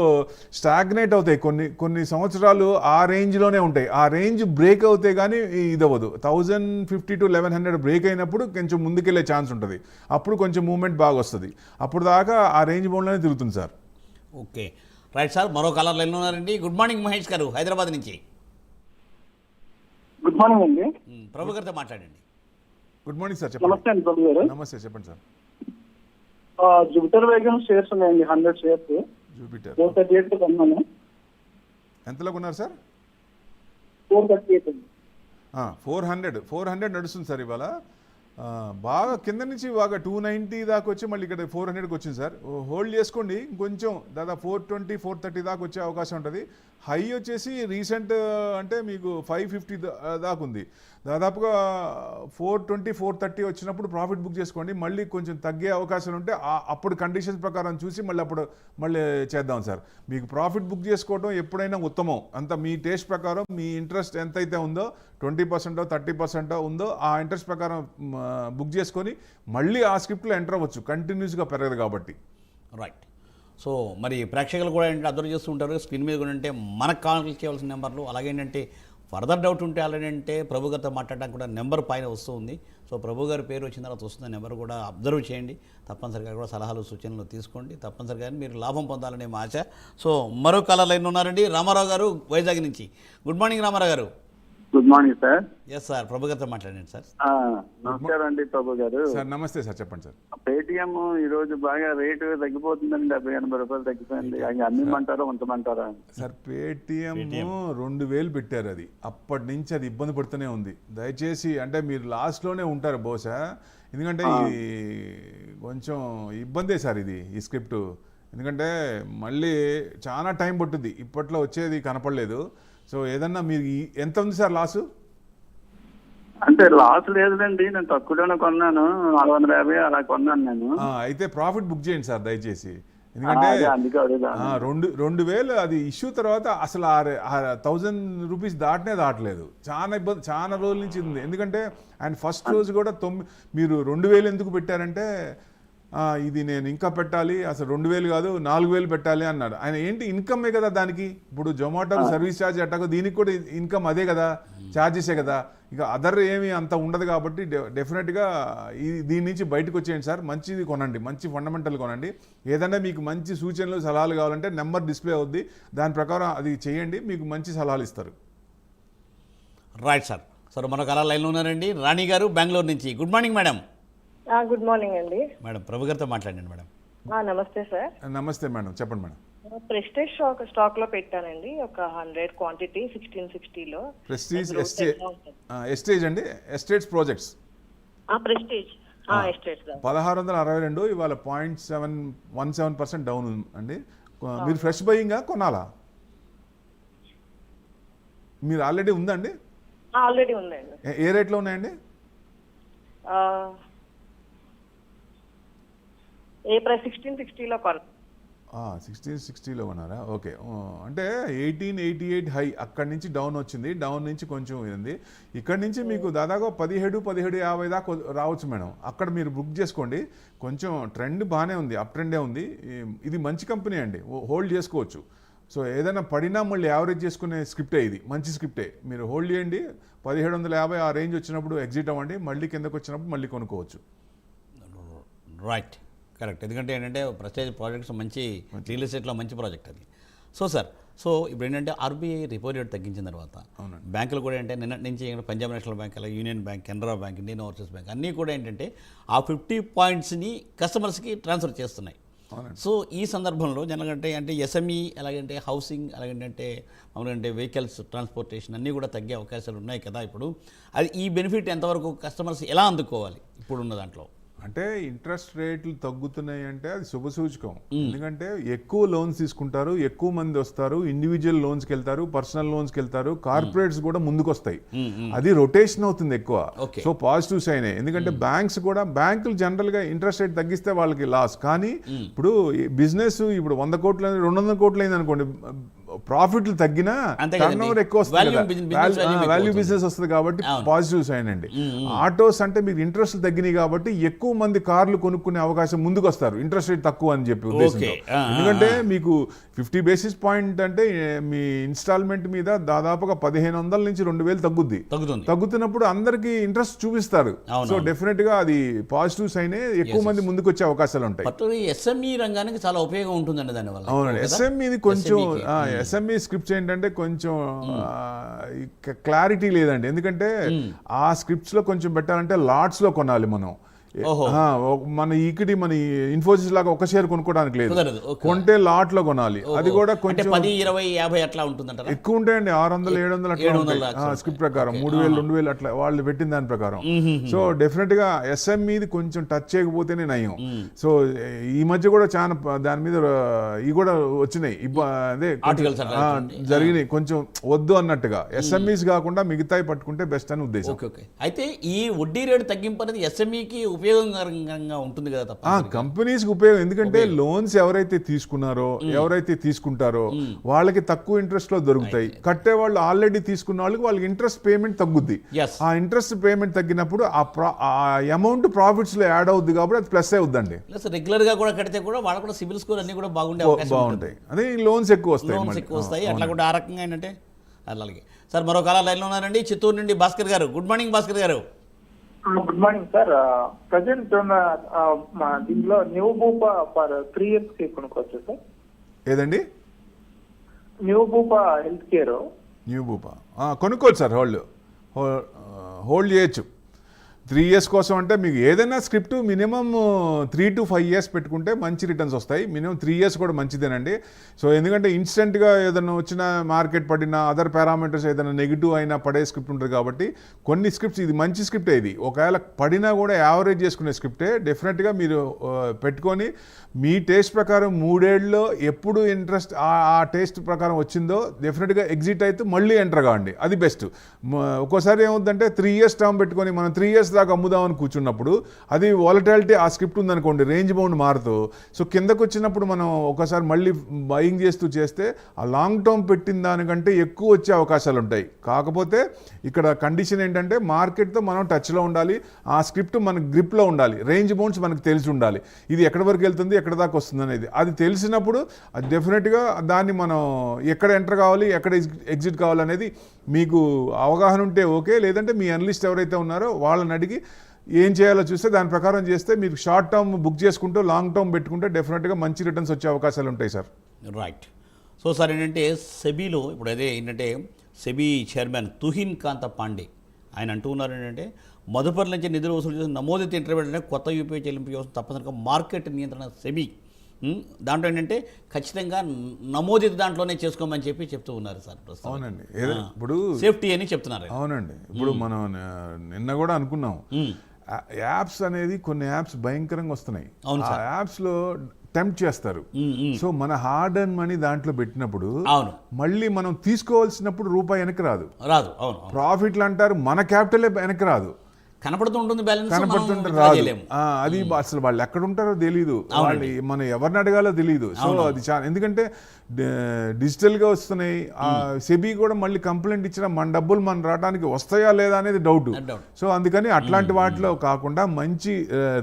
[SPEAKER 2] స్టాగ్నేట్ అవుతాయి కొన్ని సంవత్సరాలు ఆ రేంజ్లోనే ఉంటాయి. ఆ రేంజ్ బ్రేక్ అవుతే కానీ ఇది అవ్వదు. 1050 to 1100 బ్రేక్ అయినప్పుడు కొంచెం ముందుకెళ్ళే ఛాన్స్ ఉంటుంది. అప్పుడు కొంచెం మూమెంట్ బాగా వస్తుంది. అప్పుడు దాకా ఆ రేంజ్ బౌండ్లోనే తిరుగుతుంది సార్.
[SPEAKER 1] Okay right sir. మరో కలర్ లైన్లో ఉన్నారండి. గుడ్ మార్నింగ్ మహేష్ గారు, హైదరాబాద్ నుంచి.
[SPEAKER 5] గుడ్ మార్నింగ్ అండి.
[SPEAKER 1] ప్రభు గారితో మాట్లాడండి.
[SPEAKER 2] గుడ్ మార్నింగ్ సార్,
[SPEAKER 5] నమస్తే
[SPEAKER 2] చెప్పండి.
[SPEAKER 5] అండి ప్రభు గారు.
[SPEAKER 2] నమస్తే, చెప్పండి సార్.
[SPEAKER 5] జూపిటర్ వేగన్ షేర్స్ ఉన్నాయండి, 100 షేర్స్.
[SPEAKER 2] జూపిటర్
[SPEAKER 5] 438 కొన్నాను.
[SPEAKER 2] ఎంతలో కొన్నారు సార్?
[SPEAKER 5] 438
[SPEAKER 2] 400 నడుస్తుంది సార్ ఇవాళ. బాగా కింద నుంచి బాగా 290 దాకా వచ్చి మళ్ళీ ఇక్కడ 400కి వచ్చింది సార్. హోల్డ్ చేసుకోండి. కొంచెం దాదాపు 420, 430 దాకా వచ్చే అవకాశం ఉంటుంది. హై వచ్చేసి రీసెంట్ అంటే మీకు 550 దాకా ఉంది. దాదాపుగా 420, 430 వచ్చినప్పుడు ప్రాఫిట్ బుక్ చేసుకోండి. మళ్ళీ కొంచెం తగ్గే అవకాశాలు ఉంటే అప్పుడు కండిషన్స్ ప్రకారం చూసి మళ్ళీ చేద్దాం సార్. మీకు ప్రాఫిట్ బుక్ చేసుకోవడం ఎప్పుడైనా ఉత్తమం. అంత మీ టేస్ట్ ప్రకారం మీ ఇంట్రెస్ట్ ఎంతైతే ఉందో 20%, 30% ఉందో ఆ ఇంట్రెస్ట్ ప్రకారం బుక్ చేసుకొని మళ్ళీ ఆ స్క్రిప్ట్లో ఎంటర్ అవ్వచ్చు. కంటిన్యూస్గా పెరగదు కాబట్టి.
[SPEAKER 1] రైట్. సో మరి ప్రేక్షకులు కూడా ఏంటంటే అబ్జర్వ్ చేస్తూ ఉంటారు స్క్రీన్ మీద కూడా అంటే మనకు కాల్ చేయవలసిన నెంబర్లు, అలాగే ఏంటంటే ఫర్దర్ డౌట్ ఉంటే అలాగే అంటే ప్రభు గారితో మాట్లాడడానికి కూడా నెంబర్ పైన వస్తూ ఉంది. సో ప్రభు గారి పేరు వచ్చిన తర్వాత వస్తున్న నెంబర్ కూడా అబ్జర్వ్ చేయండి. తప్పనిసరిగా కూడా సలహాలు సూచనలు తీసుకోండి. తప్పనిసరిగా మీరు లాభం పొందాలనే మా ఆశ. సో మరో కలర్ లైన్ ఉన్నారండి, రామారావు గారు వైజాగ్ నుంచి. Good morning Ramarao garu.
[SPEAKER 3] Good morning sir.
[SPEAKER 1] Yes sir, Prabhu గారితో మాట్లాడండి సార్.
[SPEAKER 3] నమస్కారం అండి ప్రభు గారు.
[SPEAKER 2] సార్ నమస్తే సార్, చెప్పండి సార్.
[SPEAKER 3] పేటిఎం ఈ రోజు బాగా రేటు తగ్గిపోతుందండి, 70-80 రూపాయలు తగ్గిపోయింది. అది అమ్మిమంటారా ఉంచమంటారా?
[SPEAKER 2] సార్ పేటిఎం 2000 పెట్టారు. అది అప్పటి నుంచి అది ఇబ్బంది పడుతూనే ఉంది. దయచేసి అంటే మీరు లాస్ట్లోనే ఉంటారు బహుశా, ఎందుకంటే ఇది కొంచెం ఇబ్బందే సార్ ఇది ఈ స్క్రిప్ట్. ఎందుకంటే మళ్ళీ చాలా టైం పట్టుద్ది, ఇప్పట్లో వచ్చేది కనపడలేదు. సో ఏదన్నా మీరు ఎంత ఉంది సార్ లాసు?
[SPEAKER 3] అంటే లాస్ లేదండి, నేను తక్కువలోనే కొన్నాను, 450 అలా కొన్నాను నేను.
[SPEAKER 2] అయితే ప్రాఫిట్ బుక్ చేయండి సార్ దయచేసి. ఎందుకంటే 2000 అది ఇష్యూ తర్వాత అసలు 1000 రూపీస్ దాటలేదు. చాలా ఇబ్బంది, చాలా రోజుల నుంచి ఉంది. ఎందుకంటే ఆయన ఫస్ట్ రోజు కూడా మీరు 2000 ఎందుకు పెట్టారంటే ఇది నేను ఇంకా పెట్టాలి, అసలు 2000 కాదు 4000 పెట్టాలి అన్నాడు. ఆయన ఏంటి ఇన్కమే కదా దానికి. ఇప్పుడు జొమాటోకి సర్వీస్ ఛార్జ్ అట్టాకో దీనికి కూడా ఇన్కమ్ అదే కదా, ఛార్జెసే కదా. ఇక అదర్ ఏమి అంత ఉండదు కాబట్టి డెఫినెట్గా దీని నుంచి బయటకు వచ్చేయండి సార్. మంచిది కొనండి, మంచి ఫండమెంటల్ కొనండి. ఏదైనా మీకు మంచి సూచనలు సలహాలు కావాలంటే నెంబర్ డిస్ప్లే అవుద్ది, దాని ప్రకారం అది చేయండి, మీకు మంచి సలహాలు ఇస్తారు.
[SPEAKER 1] Right sir. సార్ మన కలర్ లైన్లో ఉన్నారండి, రాణి గారు బెంగళూరు నుంచి. Good morning madam.
[SPEAKER 6] Good morning అండి.
[SPEAKER 1] మేడం ప్రభు గారితో మాట్లాడండి మేడం.
[SPEAKER 6] నమస్తే సార్.
[SPEAKER 2] నమస్తే మేడం, చెప్పండి మేడం.
[SPEAKER 6] ప్రెస్టీజ్ స్టాక్ లో పెట్టానండి, ఒక 100 క్వాంటిటీ 1660లో.
[SPEAKER 2] ప్రెస్టీజ్ ఎస్టేజ్ అండి, ఎస్టేట్స్ ప్రాజెక్ట్స్.
[SPEAKER 6] ప్రెస్టీజ్ ఎస్టేట్స్
[SPEAKER 2] 1662, ఇవాళ 0.17% డౌన్ అండి. మీరు ఫ్రెష్ బయింగా కొనాలా? మీరు ఆల్రెడీ ఉందండి?
[SPEAKER 6] ఆల్రెడీ ఉందండి.
[SPEAKER 2] ఏ రేట్లో ఉన్నాయండి?
[SPEAKER 6] ఏ ప్రైస్ 1660లో కొన్నాను.
[SPEAKER 2] 1660లో ఉన్నారా? ఓకే. అంటే 1888 హై, అక్కడి నుంచి డౌన్ వచ్చింది, డౌన్ నుంచి కొంచెం ఉంది. ఇక్కడ నుంచి మీకు దాదాపు 1750 దాకా రావచ్చు మేడం. అక్కడ మీరు బుక్ చేసుకోండి. కొంచెం ట్రెండ్ బాగానే ఉంది, అప్ ట్రెండే ఉంది. ఇది మంచి కంపెనీ అండి, హోల్డ్ చేసుకోవచ్చు. సో ఏదైనా పడినా మళ్ళీ యావరేజ్ చేసుకునే స్క్రిప్టే, ఇది మంచి స్క్రిప్టే. మీరు హోల్డ్ చేయండి, 1750 ఆ రేంజ్ వచ్చినప్పుడు ఎగ్జిట్ అవ్వండి, మళ్ళీ కిందకు వచ్చినప్పుడు మళ్ళీ కొనుక్కోవచ్చు.
[SPEAKER 1] Right, correct. ఎందుకంటే ఏంటంటే ప్రెస్టేజ్ ప్రాజెక్ట్స్ మంచి రియల్ ఎస్టేట్లో మంచి ప్రాజెక్ట్ అది. సో సార్, సో ఇప్పుడు ఏంటంటే ఆర్బీఐ రిపో రేట్ తగ్గించిన తర్వాత బ్యాంకులు కూడా ఏంటంటే నిన్నటి నుంచి పంజాబ్ నేషనల్ బ్యాంక్, అలాగే union bank, Canara bank, Indian overseas bank అన్నీ కూడా ఏంటంటే ఆ 50 పాయింట్స్ని కస్టమర్స్కి ట్రాన్స్ఫర్ చేస్తున్నాయి. సో ఈ సందర్భంలో జనకంటే అంటే ఎస్ఎంఈ, అలాగంటే హౌసింగ్, అలాగంటే మామూలుగా వెహికల్స్ ట్రాన్స్పోర్టేషన్ అన్నీ కూడా తగ్గే అవకాశాలు ఉన్నాయి కదా ఇప్పుడు. అది ఈ బెనిఫిట్ ఎంతవరకు కస్టమర్స్ ఎలా అందుకోవాలి ఇప్పుడున్న దాంట్లో?
[SPEAKER 2] అంటే ఇంట్రెస్ట్ రేట్లు తగ్గుతున్నాయి అంటే అది శుభసూచకం. ఎందుకంటే ఎక్కువ లోన్స్ తీసుకుంటారు, ఎక్కువ మంది వస్తారు, ఇండివిజువల్ లోన్స్కి వెళ్తారు, పర్సనల్ లోన్స్కి వెళ్తారు, కార్పొరేట్స్ కూడా ముందుకు వస్తాయి. అది రొటేషన్ అవుతుంది ఎక్కువ. So positive sign. ఎందుకంటే బ్యాంక్స్ కూడా, బ్యాంకులు జనరల్గా ఇంట్రెస్ట్ రేట్ తగ్గిస్తే వాళ్ళకి లాస్. కానీ ఇప్పుడు బిజినెస్ ఇప్పుడు 100 కోట్లు 200 కోట్లు అయింది అనుకోండి, ప్రాఫిట్లు తగ్గినా టర్న్ ఓవర్ ఎక్కువ వస్తుంది, వాల్యూ బిజినెస్ వస్తుంది కాబట్టి పాజిటివ్ సైన్ అండి. ఆటోస్ అంటే మీకు ఇంట్రెస్ట్ తగ్గినాయి కాబట్టి ఎక్కువ మంది కార్లు కొనుక్కునే అవకాశం ముందుకు వస్తారు, ఇంట్రెస్ట్ రేట్ తక్కువ అని చెప్పి ఉద్దేశంతో. ఎందుకంటే మీకు 50 బేసిస్ పాయింట్ అంటే మీ ఇన్స్టాల్మెంట్ మీద దాదాపుగా 1500 నుంచి 2000 తగ్గుద్ది. తగ్గుతున్నప్పుడు అందరికి ఇంట్రెస్ట్ చూపిస్తారు. సో డెఫినెట్ గా అది పాజిటివ్ సైన్, ఎక్కువ మంది ముందుకు వచ్చే అవకాశాలు ఉంటాయి.
[SPEAKER 1] ఎస్ఎంఈ రంగానికి చాలా ఉపయోగం ఉంటుందండి దానివల్ల.
[SPEAKER 2] అవునండి, ఎస్ఎంఈది కొంచెం ఎస్ఎంఈ స్క్రిప్ట్స్ ఏంటంటే కొంచెం క్లారిటీ లేదండి. ఎందుకంటే ఆ స్క్రిప్ట్స్ లో కొంచెం పెట్టాలంటే లాట్స్ లో కొనాలి మనం. మన ఈక్విటీ, మన ఇన్ఫోసిస్ లాగా ఒక షేర్ కొనుక్కోవడానికి లేదు, కొంటే లాట్ లో కొనాలి. అది కూడా కొంచెం
[SPEAKER 1] 10, 20, 50 అట్లా ఉంటుందంట.
[SPEAKER 2] ఎక్కువ ఉంటాయండి, 600, 700 అట్లా స్క్రిప్ట్ ప్రకారం, 3000, 2000 అట్లా వాళ్ళు పెట్టిన దాని ప్రకారం. సో డెఫినెట్ గా ఎస్ఎంఈది కొంచెం టచ్ చేయకపోతేనే నయం. సో ఈ మధ్య కూడా చాలా దాని మీద ఇవి కూడా వచ్చినాయి, అదే జరిగినాయి, కొంచెం వద్దు అన్నట్టుగా. ఎస్ఎంఈస్ కాకుండా మిగతాయి పట్టుకుంటే బెస్ట్ అని ఉద్దేశం.
[SPEAKER 1] అయితే ఈ వడ్డీ రేటు తగ్గింపు అనేది ఎస్ఎంఈకి ఉపయోగకరంగా ఉంటుంది కదా తప్ప
[SPEAKER 2] కంపెనీస్ కి ఉపయోగం. ఎందుకంటే లోన్స్ ఎవరైతే తీసుకున్నారో, ఎవరైతే తీసుకుంటారో వాళ్ళకి తక్కువ ఇంట్రెస్ట్ లో దొరుకుతాయి. కట్టే వాళ్ళు ఆల్రెడీ తీసుకున్న వాళ్ళకి ఇంట్రెస్ట్ పేమెంట్ తగ్గుద్ది. ఆ ఇంట్రెస్ట్ పేమెంట్ తగ్గినప్పుడు ఆ అమౌంట్ ప్రాఫిట్స్ లో యాడ్ అవుద్ది కాబట్టి అది ప్లస్ అవుద్దండి.
[SPEAKER 1] రెగ్యులర్ గా కూడా కడితే కూడా వాళ్ళకు కూడా సిబిల్ స్కోర్ అన్ని కూడా బాగుంటాయి.
[SPEAKER 2] అదే లోన్స్ ఎక్కువ
[SPEAKER 1] వస్తాయి. అట్లా కూడా ఆ రకంగా ఏంటంటే అలాగే. సార్ మరో కాల లైన్లో ఉన్నారండి, చిత్తూరు నుండి భాస్కర్ గారు. గుడ్ మార్నింగ్ భాస్కర్ గారు.
[SPEAKER 7] Good morning sir. ప్రజెంట్ దీంట్లో న్యూ భూపా ఫర్ 3 years కి కొనుక్కోవచ్చు సార్?
[SPEAKER 2] ఏదండి?
[SPEAKER 7] New Bupa health care.
[SPEAKER 2] New Bupa కొనుక్కోవచ్చు సార్, హోల్డ్ చేయొచ్చు. 3 years కోసం అంటే మీకు ఏదైనా స్క్రిప్ట్ మినిమం 3 to 5 years పెట్టుకుంటే మంచి రిటర్న్స్ వస్తాయి. మినిమం 3 years కూడా మంచిదేనండి. సో ఎందుకంటే ఇన్స్టెంట్గా ఏదైనా వచ్చిన మార్కెట్ పడినా, అదర్ పారామీటర్స్ ఏదైనా నెగిటివ్ అయినా పడే స్క్రిప్ట్ ఉంటుంది కాబట్టి కొన్ని స్క్రిప్ట్స్, ఇది మంచి స్క్రిప్టే. ఇది ఒకవేళ పడినా కూడా యావరేజ్ చేసుకునే స్క్రిప్టే. డెఫినెట్గా మీరు పెట్టుకొని మీ టేస్ట్ ప్రకారం 3 ఏళ్ళలో ఎప్పుడు ఇంట్రెస్ట్ ఆ టేస్ట్ ప్రకారం వచ్చిందో డెఫినెట్గా ఎగ్జిట్ అయితే మళ్ళీ ఎంటర్ కావండి, అది బెస్ట్. ఒక్కోసారి ఏమవుతుందంటే 3 years టర్మ్ పెట్టుకొని మనం 3 years దాకా అమ్ముదామని కూర్చున్నప్పుడు అది వాలటాలిటీ, ఆ స్క్రిప్ట్ ఉందనుకోండి, రేంజ్ బౌండ్ మారుతూ, సో కిందకు వచ్చినప్పుడు మనం ఒకసారి మళ్ళీ బయింగ్ చేస్తే ఆ లాంగ్ టర్మ్ పెట్టిన దానికంటే ఎక్కువ వచ్చే అవకాశాలు ఉంటాయి. కాకపోతే ఇక్కడ కండిషన్ ఏంటంటే మార్కెట్తో మనం టచ్లో ఉండాలి, ఆ స్క్రిప్ట్ మన గ్రిప్లో ఉండాలి, రేంజ్ బౌండ్స్ మనకు తెలిసి ఉండాలి, ఇది ఎక్కడి వరకు వెళ్తుంది, ఎక్కడ దాకా వస్తుంది అనేది. అది తెలిసినప్పుడు అది డెఫినెట్గా దాన్ని మనం ఎక్కడ ఎంటర్ కావాలి, ఎక్కడ ఎగ్జిట్ కావాలనేది మీకు అవగాహన ఉంటే ఓకే. లేదంటే మీ అనలిస్ట్ ఎవరైతే ఉన్నారో వాళ్ళని అడిగి ఏం చేయాలో చూస్తే దాని ప్రకారం చేస్తే మీరు షార్ట్ టర్మ్ బుక్ చేసుకుంటూ లాంగ్ టర్మ్ పెట్టుకుంటే డెఫినెట్గా మంచి రిటర్న్స్ వచ్చే అవకాశాలు ఉంటాయి సార్.
[SPEAKER 1] రైట్. సో సార్ ఏంటంటే సెబీలో ఇప్పుడు అదే ఏంటంటే సెబీ చైర్మన్ తుహిన్ కాంత పాండే ఆయన అంటూ ఉన్నారు ఏంటంటే మదుపర్ల నుంచి నిధులు వసూలు చేసిన నమోదిత ఇంటర్వ్యూ కొత్త యూపీఐ చెల్లింపు వ్యవస్థ తప్పనిసరిగా మార్కెట్ నియంత్రణ సెబీ దాంట్లో ఏంటంటే ఖచ్చితంగా నమోదిత దాంట్లోనే చేసుకోమని చెప్తూ ఉన్నారు సార్.
[SPEAKER 2] అవునండి, ఇప్పుడు
[SPEAKER 1] సేఫ్టీ అని చెప్తున్నారు.
[SPEAKER 2] అవునండి, ఇప్పుడు మనం నిన్న కూడా అనుకున్నాం, యాప్స్ అనేది కొన్ని యాప్స్ భయంకరంగా వస్తున్నాయి. ఆ యాప్స్ లో టెంప్ట్ చేస్తారు. సో మన హార్డ్ అండ్ మనీ దాంట్లో పెట్టినప్పుడు మళ్ళీ మనం తీసుకోవాల్సినప్పుడు రూపాయి వెనక్కి రాదు. ప్రాఫిట్లు అంటారు, మన క్యాపిటలే వెనక్కి రాదు.
[SPEAKER 1] కనపడుతూ ఉంటుంది బ్యాలెన్స్,
[SPEAKER 2] కనపడుతుంటే
[SPEAKER 1] మనం
[SPEAKER 2] రాదు.
[SPEAKER 1] చేయలేము.
[SPEAKER 2] అది అసలు వాళ్ళు ఎక్కడ ఉంటారో తెలియదు, వాళ్ళు మనం ఎవరిని అడగాలో తెలియదు. సో అది చాలా, ఎందుకంటే డిజిటల్గా వస్తున్నాయి. సెబీ కూడా మళ్ళీ కంప్లైంట్ ఇచ్చినా మన డబ్బులు మనం రావడానికి వస్తాయా లేదా అనేది డౌట్. సో అందుకని అట్లాంటి వాటిలో కాకుండా మంచి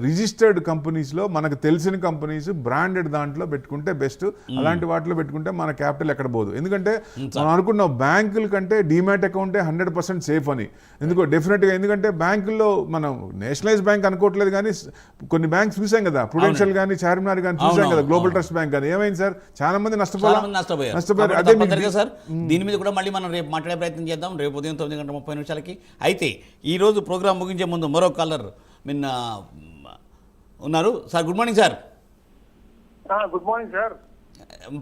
[SPEAKER 2] రిజిస్టర్డ్ కంపెనీస్లో, మనకు తెలిసిన కంపెనీస్, బ్రాండెడ్ దాంట్లో పెట్టుకుంటే బెస్ట్. అలాంటి వాటిలో పెట్టుకుంటే మన క్యాపిటల్ ఎక్కడ పోదు. ఎందుకంటే మనం అనుకున్నాం బ్యాంకుల కంటే డీమ్యాట్ అకౌంటే 100% సేఫ్ అని. ఎందుకో డెఫినెట్గా, ఎందుకంటే బ్యాంకుల్లో మనం నేషనలైజ్ బ్యాంక్ అనుకోవట్లేదు, కానీ కొన్ని బ్యాంక్స్ చూసాం కదా, ప్రుడెన్షియల్ కానీ చార్మినార్ కానీ చూసాం కదా, గ్లోబల్ ట్రస్ట్ బ్యాంక్ కానీ. ఏమైంది సార్, చాలా మంది నష్టపోయారు.
[SPEAKER 1] అదే సార్, దీని మీద కూడా మళ్ళీ మనం రేపు మాట్లాడే ప్రయత్నం చేద్దాం, రేపు ఉదయం 9:30 అయితే ఈ రోజు ప్రోగ్రామ్ ముగించే ముందు మరో కాలర్ నిన్న ఉన్నారు. Sir good morning sir.
[SPEAKER 5] Good morning sir.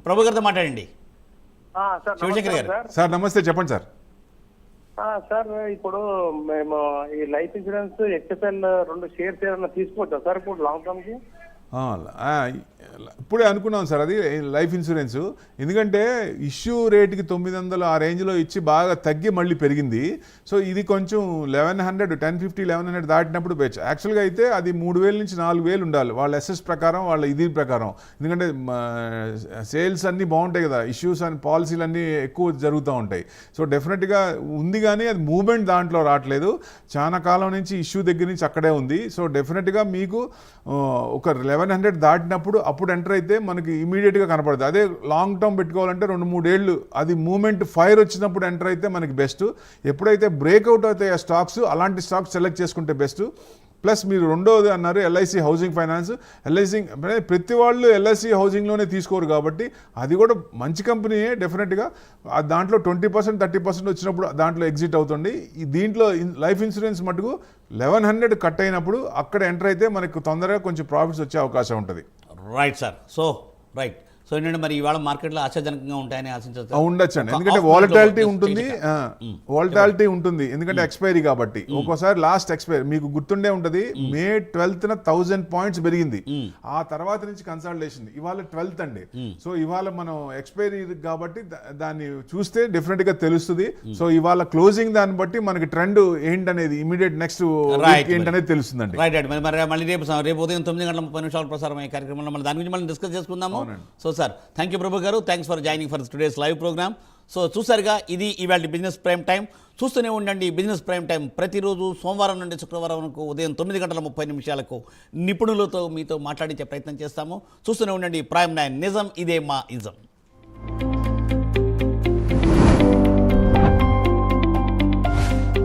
[SPEAKER 1] Prabhu గారితో మాట్లాడండి.
[SPEAKER 5] సార్
[SPEAKER 1] శివశంకర్ గారు.
[SPEAKER 2] సార్ నమస్తే, చెప్పండి సార్.
[SPEAKER 5] సార్ ఇప్పుడు మేము ఈ లైఫ్ ఇన్సూరెన్స్ HFL 2 షేర్స్ ఏదైనా తీసుకోవచ్చా సార్ ఇప్పుడు లాంగ్ టర్మ్ కి?
[SPEAKER 2] ఇప్పుడే అనుకున్నాం సార్ అది లైఫ్ ఇన్సూరెన్స్. ఎందుకంటే ఇష్యూ రేటుకి 900 ఆ రేంజ్లో ఇచ్చి బాగా తగ్గి మళ్ళీ పెరిగింది. సో ఇది కొంచెం 1100, 1050, 1100 దాటినప్పుడు బెచ్. యాక్చువల్గా అయితే అది 3000 నుంచి 4000 ఉండాలి వాళ్ళ ఎస్ఎస్ ప్రకారం, వాళ్ళ ఇది ప్రకారం. ఎందుకంటే సేల్స్ అన్నీ బాగుంటాయి కదా, ఇష్యూస్ అండ్ పాలసీలు అన్నీ ఎక్కువ జరుగుతూ ఉంటాయి. సో డెఫినెట్గా ఉంది, కానీ అది మూవ్మెంట్ దాంట్లో రావట్లేదు. చాలా కాలం నుంచి ఇష్యూ దగ్గర నుంచి అక్కడే ఉంది. సో డెఫినెట్గా మీకు ఒక 1100 దాటినప్పుడు అప్పుడు ఎంటర్ అయితే మనకి ఇమీడియట్గా కనపడుతుంది. అదే లాంగ్ టర్మ్ పెట్టుకోవాలంటే 2-3 ఏళ్ళు అది మూమెంట్ ఫైర్ వచ్చినప్పుడు ఎంటర్ అయితే మనకి బెస్ట్. ఎప్పుడైతే బ్రేక్అవుట్ అవుతాయి ఆ స్టాక్స్, అలాంటి స్టాక్స్ సెలెక్ట్ చేసుకుంటే బెస్ట్. ప్లస్ మీరు రెండోది అన్నారు ఎల్ఐసి హౌసింగ్ ఫైనాన్స్. ఎల్ఐసి ప్రతి వాళ్ళు ఎల్ఐసి హౌసింగ్లోనే తీసుకోరు కాబట్టి అది కూడా మంచి కంపెనీయే డెఫినెట్గా. దాంట్లో 20%, 30% వచ్చినప్పుడు దాంట్లో ఎగ్జిట్ అవుతుంది. దీంట్లో లైఫ్ ఇన్సూరెన్స్ మటుకు 1100 కట్ అయినప్పుడు అక్కడ ఎంటర్ అయితే మనకు తొందరగా కొంచెం ప్రాఫిట్స్ వచ్చే అవకాశం ఉంటుంది.
[SPEAKER 1] Right sir. సో ఏంటంటే మరి ఇవాళ మార్కెట్లో ఆశాజనకంగా ఉంటాయని ఆశించవచ్చు.
[SPEAKER 2] ఉండొచ్చండి, ఎందుకంటే వాలటాలిటీ ఉంటుంది. ఎందుకంటే ఎక్స్పైరీ కాబట్టి ఒక్కోసారి లాస్ట్ ఎక్స్పైరీ మీకు గుర్తుండే ఉంటుంది, May 12th 1000 పాయింట్స్ పెరిగింది. ఆ తర్వాత నుంచి కన్సల్టేషన్, ఇవాళ 12th అండి. సో ఇవాళ మనం ఎక్స్పైరీ కాబట్టి దాన్ని చూస్తే డెఫినెట్ గా తెలుస్తుంది. సో ఇవాళ క్లోజింగ్ దాన్ని బట్టి మనకి ట్రెండ్ ఏంటనేది ఇమీడియట్ నెక్స్ట్ ఏంటనేది తెలుస్తుందండి.
[SPEAKER 1] రైట్. మళ్ళీ రేపు ఉదయం 9:30 ప్రసారం ఈ కార్యక్రమంలో మనం దాని గురించి మనం డిస్కస్ చేసుకుందాము. So sir, thank you Prabhu గారు, thanks for joining for today's live program. So చూసారుగా, ఇది ఇవాళ బిజినెస్ ప్రైమ్ టైం. చూస్తూనే ఉండండి బిజినెస్ ప్రైమ్ టైం ప్రతిరోజు సోమవారం నుండి శుక్రవారం వరకు ఉదయం 9:30 నిపుణులతో మీతో మాట్లాడించే ప్రయత్నం చేస్తాము. చూస్తూనే ఉండండి ప్రైమ్ 9, నిజం ఇదే మా ఇజం.